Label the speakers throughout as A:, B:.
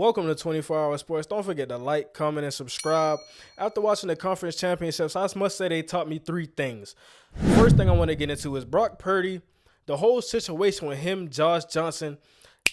A: Welcome to 24-Hour Sports. Don't forget to like, comment, and subscribe. After watching the conference championships, I must say they taught me three things. First thing I want to get into is Brock Purdy, the whole situation with him, Josh Johnson.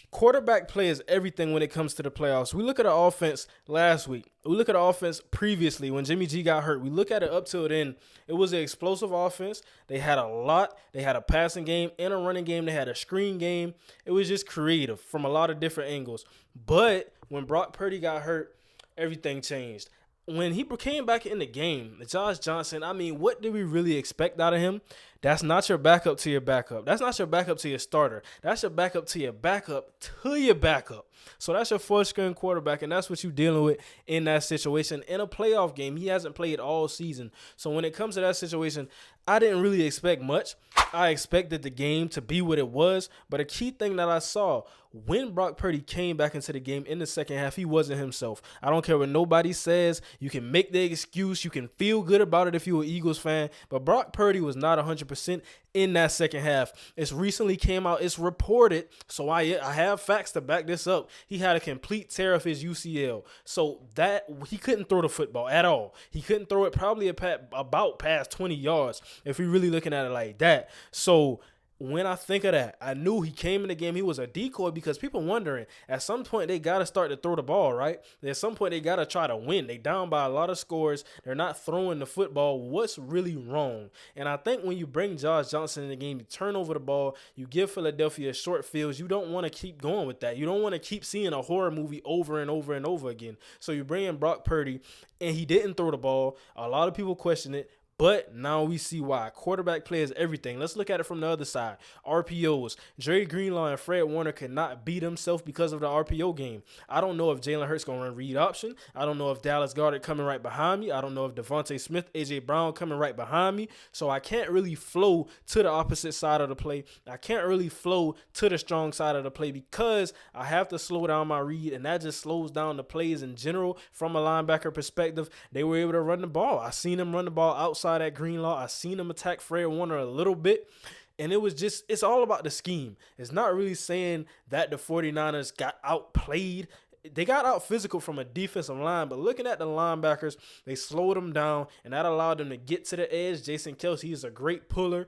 A: Quarterback play is everything when it comes to the playoffs. We look at the offense last week. We look at the offense previously when Jimmy G got hurt. We look at it up till then. It was an explosive offense. They had a lot. They had a passing game and a running game. They had a screen game. It was just creative from a lot of different angles. But when Brock Purdy got hurt, everything changed. When he came back in the game, Josh Johnson, what did we really expect out of him? That's not your backup to your backup. That's not your backup to your starter. That's your backup to your backup to your backup. So that's your fourth-string quarterback, and that's what you're dealing with in that situation. In a playoff game, he hasn't played all season. So when it comes to that situation, I didn't really expect much. I expected the game to be what it was. But a key thing that I saw, when Brock Purdy came back into the game in the second half, he wasn't himself. I don't care what nobody says. You can make the excuse. You can feel good about it if you're an Eagles fan. But Brock Purdy was not 100% in that second half. It's recently came out. It's reported. So I have facts to back this up. He had a complete tear of his UCL. So that he couldn't throw the football at all. He couldn't throw it probably about past 20 yards if we're really looking at it like that. So when I think of that, I knew he came in the game. He was a decoy because people wondering, at some point they got to start to throw the ball, right? At some point they got to try to win. They down by a lot of scores. They're not throwing the football. What's really wrong? And I think when you bring Josh Johnson in the game, you turn over the ball, you give Philadelphia short fields. You don't want to keep going with that. You don't want to keep seeing a horror movie over and over and over again. So you bring in Brock Purdy, and he didn't throw the ball. A lot of people question it. But now we see why. Quarterback play is everything. Let's look at it from the other side. RPOs. Jerry Greenlaw and Fred Warner could not beat himself because of the RPO game. I don't know if Jalen Hurts going to run read option. I don't know if Dallas Goedert coming right behind me. I don't know if Devontae Smith, A.J. Brown coming right behind me. So I can't really flow to the opposite side of the play. I can't really flow to the strong side of the play because I have to slow down my read, and that just slows down the plays in general from a linebacker perspective. They were able to run the ball. I seen them run the ball outside at Greenlaw. I seen him attack Fred Warner a little bit. And it's all about the scheme. It's not really saying that the 49ers got outplayed. They got out physical from a defensive line, but looking at the linebackers, they slowed them down, and that allowed them to get to the edge. Jason Kelce is a great puller.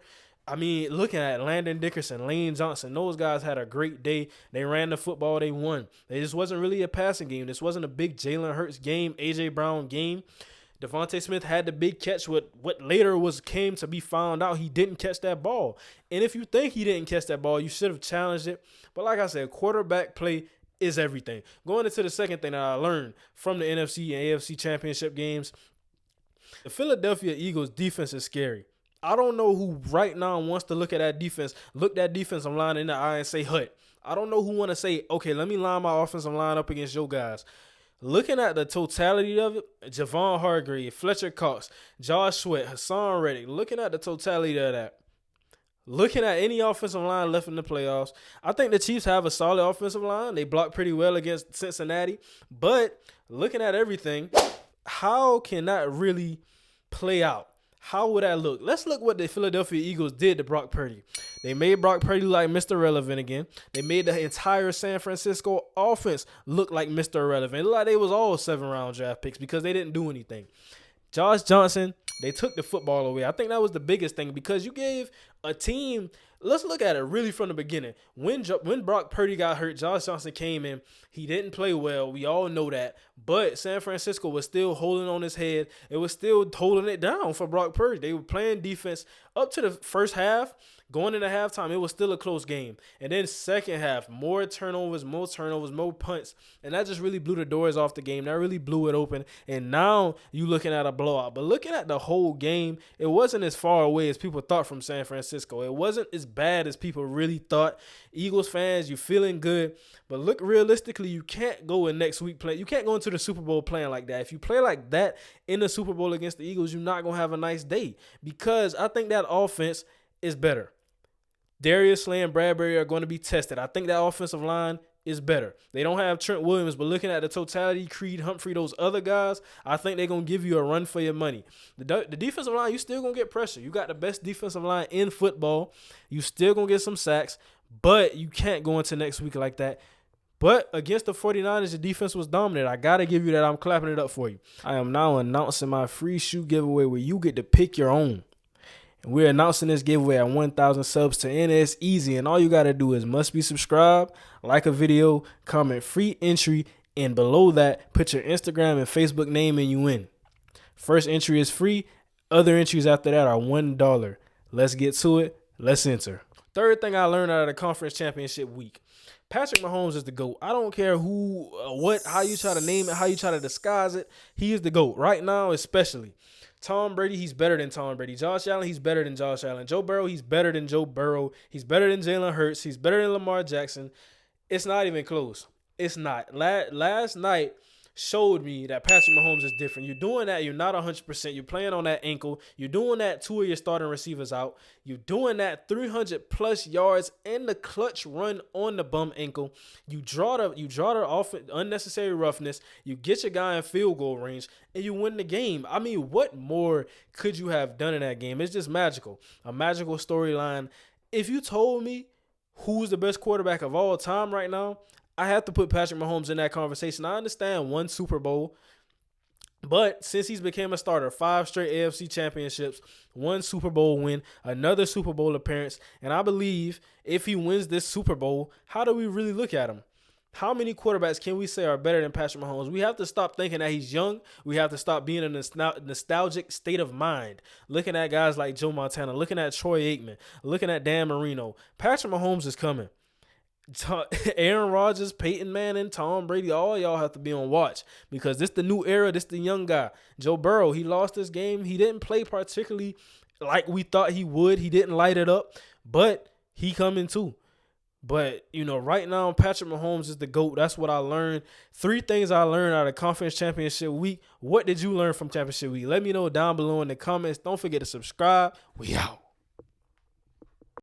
A: Looking at Landon Dickerson, Lane Johnson, those guys had a great day. They ran the football. They won. It just wasn't really a passing game. This wasn't a big Jalen Hurts game, A.J. Brown game. Devontae Smith had the big catch. What later came to be found out, he didn't catch that ball. And if you think he didn't catch that ball, you should have challenged it. But like I said, quarterback play is everything. Going into the second thing that I learned from the NFC and AFC championship games, the Philadelphia Eagles defense is scary. I don't know who right now wants to look at that defense, look that defensive line in the eye and say, "Hut." I don't know who want to say, "Okay, let me line my offensive line up against your guys." Looking at the totality of it, Javon Hargrave, Fletcher Cox, Josh Sweat, Hassan Reddick, looking at the totality of that, looking at any offensive line left in the playoffs, I think the Chiefs have a solid offensive line. They blocked pretty well against Cincinnati. But looking at everything, how can that really play out? How would that look? Let's look what the Philadelphia Eagles did to Brock Purdy. They made Brock Purdy like Mr. Relevant again. They made the entire San Francisco offense look like Mr. Irrelevant. It looked like they was all 7-round draft picks because they didn't do anything. Josh Johnson, they took the football away. I think that was the biggest thing because you gave a team – let's look at it really from the beginning. When Brock Purdy got hurt, Josh Johnson came in. He didn't play well. We all know that. But San Francisco was still holding on his head. It was still holding it down for Brock Purdy. They were playing defense up to the first half. Going into halftime, it was still a close game. And then second half, more turnovers, more punts. And that just really blew the doors off the game. That really blew it open. And now you're looking at a blowout. But looking at the whole game, it wasn't as far away as people thought from San Francisco. It wasn't as bad as people really thought. Eagles fans, you're feeling good. But look, realistically, you can't go in next week play. You can't go into the Super Bowl playing like that. If you play like that in the Super Bowl against the Eagles, you're not going to have a nice day. Because I think that offense is better. Darius Slay and Bradbury are going to be tested. I think that offensive line is better. They don't have Trent Williams, but looking at the totality, Creed, Humphrey, those other guys, I think they're going to give you a run for your money. The defensive line, you still going to get pressure. You got the best defensive line in football. You still going to get some sacks, but you can't go into next week like that. But against the 49ers, the defense was dominant. I got to give you that. I'm clapping it up for you. I am now announcing my free shoe giveaway where you get to pick your own. And we're announcing this giveaway at 1,000 subs to end. It's easy, and all you got to do is must be subscribed, like a video, comment free entry, and below that, put your Instagram and Facebook name and you win. First entry is free. Other entries after that are $1. Let's get to it. Let's enter. Third thing I learned out of the conference championship week. Patrick Mahomes is the GOAT. I don't care who, what, how you try to name it, how you try to disguise it. He is the GOAT. Right now, especially. Tom Brady, he's better than Tom Brady. Josh Allen, he's better than Josh Allen. Joe Burrow, he's better than Joe Burrow. He's better than Jalen Hurts. He's better than Lamar Jackson. It's not even close. It's not. Last night showed me that Patrick Mahomes is different. You're doing that. You're not 100%. You're playing on that ankle. You're doing that. 2 of your starting receivers out. You're doing that 300-plus yards and the clutch run on the bum ankle. You draw the off unnecessary roughness. You get your guy in field goal range, and you win the game. I mean, what more could you have done in that game? It's just magical. A magical storyline. If you told me who's the best quarterback of all time right now, I have to put Patrick Mahomes in that conversation. I understand one Super Bowl, but since he's became a starter, 5 straight AFC championships, 1 Super Bowl win, another Super Bowl appearance, and I believe if he wins this Super Bowl, how do we really look at him? How many quarterbacks can we say are better than Patrick Mahomes? We have to stop thinking that he's young. We have to stop being in a nostalgic state of mind, looking at guys like Joe Montana, looking at Troy Aikman, looking at Dan Marino. Patrick Mahomes is coming. Aaron Rodgers, Peyton Manning, Tom Brady, all y'all have to be on watch because this the new era. This the young guy. Joe Burrow, he lost this game. He didn't play particularly like we thought he would. He didn't light it up, but he coming too. But, right now, Patrick Mahomes is the GOAT. That's what I learned. 3 things I learned out of Conference Championship Week. What did you learn from Championship Week? Let me know down below in the comments. Don't forget to subscribe. We out.